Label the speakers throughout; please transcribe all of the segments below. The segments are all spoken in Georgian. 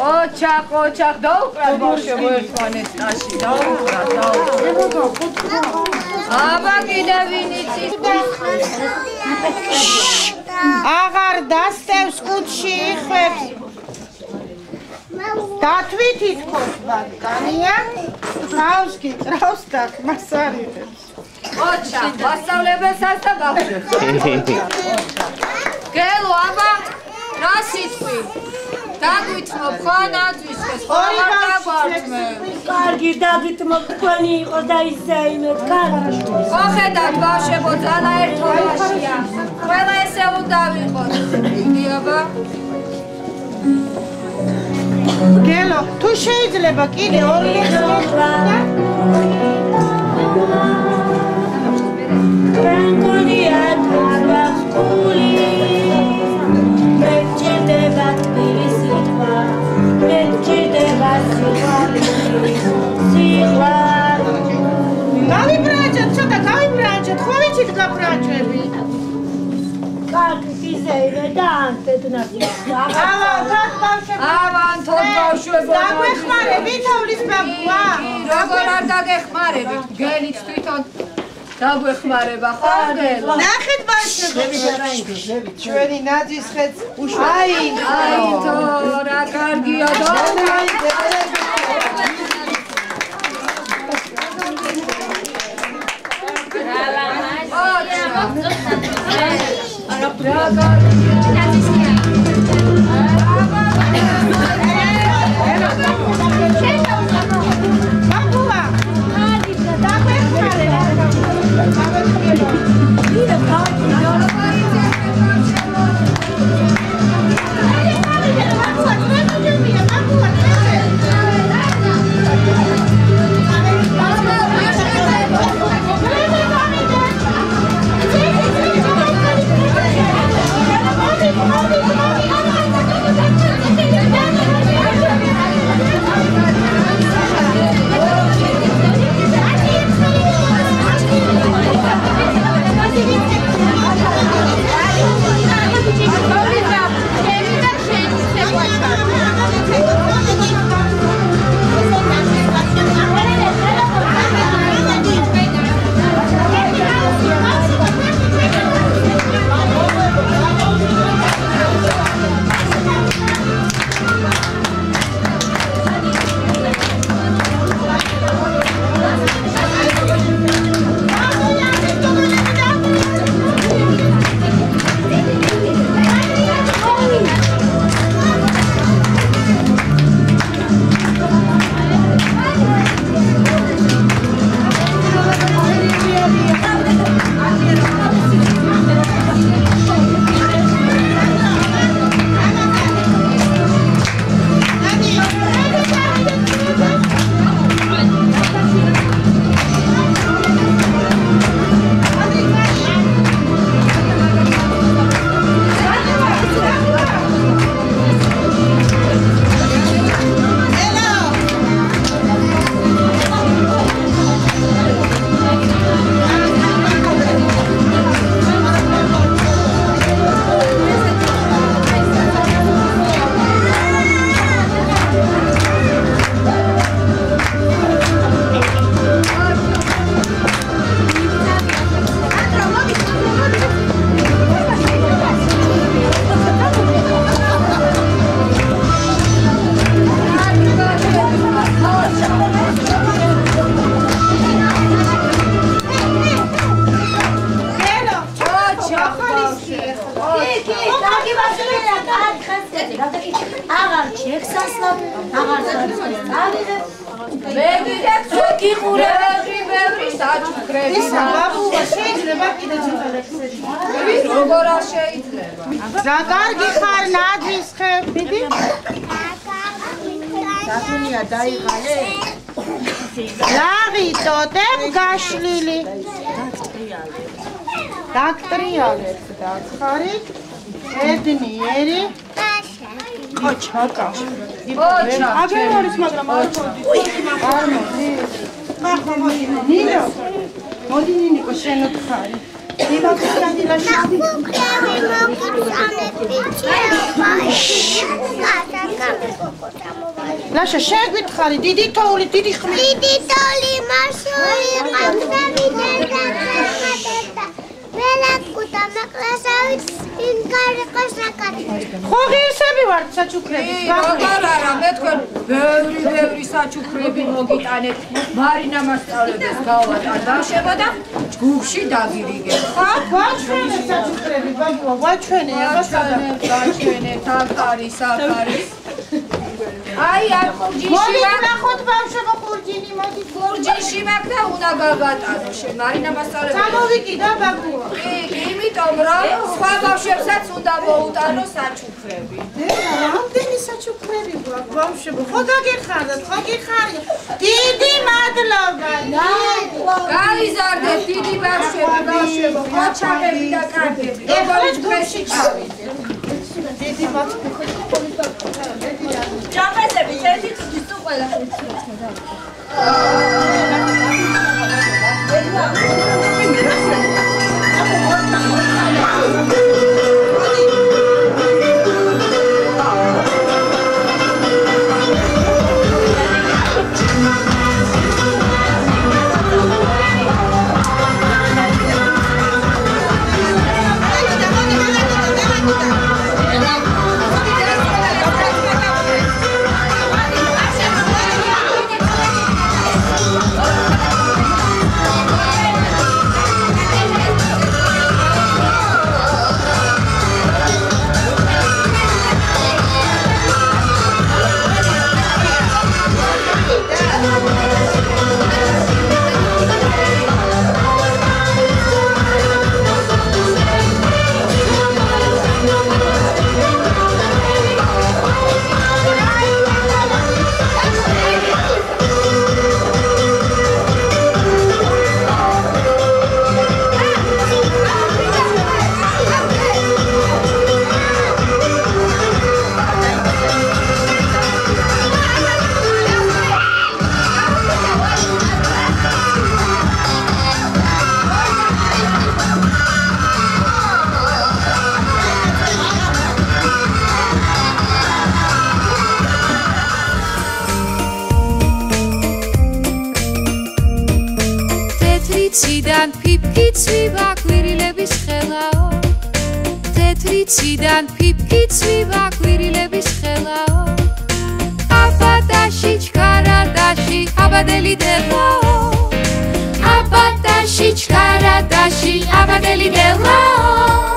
Speaker 1: ოჩახ დაუკრა ბავშვებო ერთმანეთს ტაში დაუკრა აბა კიდე ვინ იცის
Speaker 2: აღარ დასწევს კუჩში იხებს დათვით ითქოს ბატკანია თავს გიტრავს და ხმას არიღებს
Speaker 1: ოჩახ მასწავლებელსაც და ბავშვებს გელო აბა რა სიტყვი დაგვითმობ ხო ნაძვისხეს ხო არ დაგვართმევ
Speaker 3: კარგი დაგვითმობ თქვენი იყო და ისეიმეთ კარგი
Speaker 1: ხო ხედავთ ბავშვებო ძალა ერთობაშია ყველა ესე უნდა ვიყოთ იგი აბა
Speaker 2: გელო თუ შეიძლება კიდე ორი ლექსი
Speaker 3: რანკონია თბახული მეჭირდება თბილისითა მეჭირდება სიყვარული
Speaker 2: გავიბრაჭოთ ცოტა გავიბრაჭოთ ხო ვიცით გაბრაჭები
Speaker 3: კარგი გიზეირე და ანტედნაზი
Speaker 1: ავან თოდ ბავშვებო
Speaker 2: დაგვეხმარები თოვლის ბაბუა
Speaker 1: როგორ არ დაგეხმარებით გელიც თვითონ დაგვეხმარება ხო გელო
Speaker 2: ნახეთ ბავშვები ჩვენი ნაძვის ხეთს უშუალოდ
Speaker 1: აი თო რა კარგია და
Speaker 2: რა კარგი ხარ ნაძვის ხე მიდი დაგუნია დაიღალე ლაღი ტოტებ გაშლილი დაქტრიალებს დაცხარი ედნიერი ოჩაკა აგერ არის მაგრამ არ მოდი ნინო მოდი ნინიკო შენ ხარი ლაშა შეგვითხარი დიდი თოვლი დიდი ხმი
Speaker 4: დიდი თოვლი მასური ველაკუთა მაკლასავით ინკარიყოს საკათი
Speaker 2: ხო ღირსები ვართ საჩუქრების
Speaker 1: როგორ არა მე თქვენ ბევრი საჩუქრები მოგიტანეთ მარინა მასწავლებელს გავატარ ბავშვებო და ჯგუფში დაგირიგეთ
Speaker 2: ხა გვაჩვენე საჩუქრები ბაბუა გვაჩვენე
Speaker 1: გაჩვენე თახარის აფარის აი არ ხურჯინში
Speaker 2: ნახოთ ბავშვებო ხურჯინი მოდი
Speaker 1: ხურჯინში მაქვს და უნდა გავატარო მარინა მასწავლებელს
Speaker 2: გამოვიკიდა ბაბუა
Speaker 1: იმიტომ რომ სხვა ბავშვებსაც უნდა მოუტანო საჩუქრები
Speaker 2: რამდენი საჩუქრები გვაქვს ბავშვებო ხო გაგეხარდათ ხო გიხარია დიდი მადლობა
Speaker 1: გაიზარდეთ დიდი ბავშვებო მოჩაგები და კარგები როგორი ჯგუფში ჩავიდეთ
Speaker 2: დიდი მადლობა
Speaker 1: ჯამესები ერთი წუთი თუ ყველაფერი ცოტა
Speaker 5: Cidán pipki cviva quirilebis xelao Abadashi chkaradashi abadeli delao Abadashi chkaradashi abadeli delao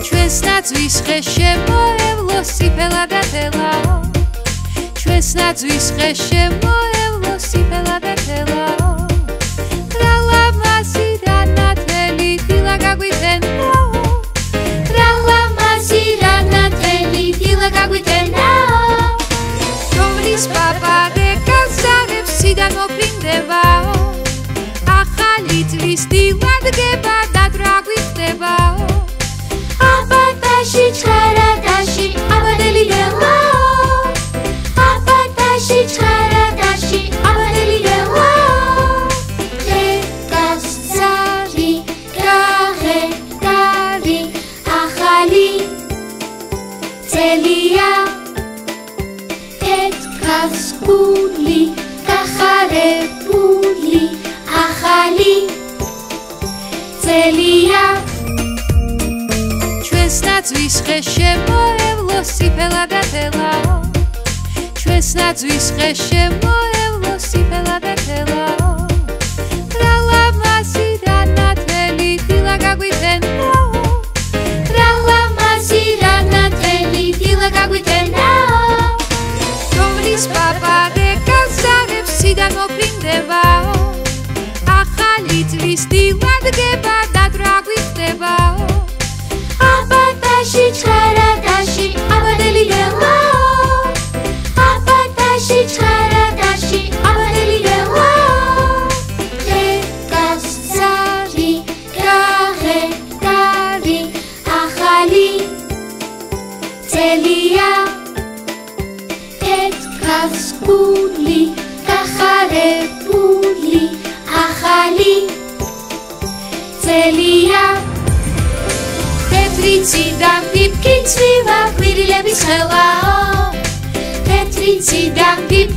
Speaker 5: Ჩვენს ნაძვის ხე შემოევლო სიფელა და თელao Ჩვენს ნაძვის ხე შემოევლო სიფელა და თელao ახალი წლის დილადგება და დრაგვიხდებაო აბადაში ჩხარადაში აბადელი დელაო აბადაში ჩხარადაში აბადელი დელაო ეკასცარი გაღედარი ახალი წელია ეთქას გული გახარებული ახალი წელია ჩვენს ნაძვის ხე შემოევლო სიფელა და თელაო ჩვენს ნაძვის ხე შემოევლო სიფელა და თელაო რა ლამაზი და ნათელი დილა გაგვიტენაო რა ლამაზი და ნათელი დილა გაგვიტენაო რომლის პაპარე გაზარებს სიდან მოფრინდებაო ახალი წლის დილადგება და დრაგვიხდებაო აბადაში ჩხარადაში აბადელი დელაო აბადაში ჩხარადაში აბადელი დელაო ეკასცარი გაღედარი ახალი წელია ეთქას გული გახარებული ციდან ფიფკი წვივა ყვირილების ხელაო თეთრი ციდან ფიფკი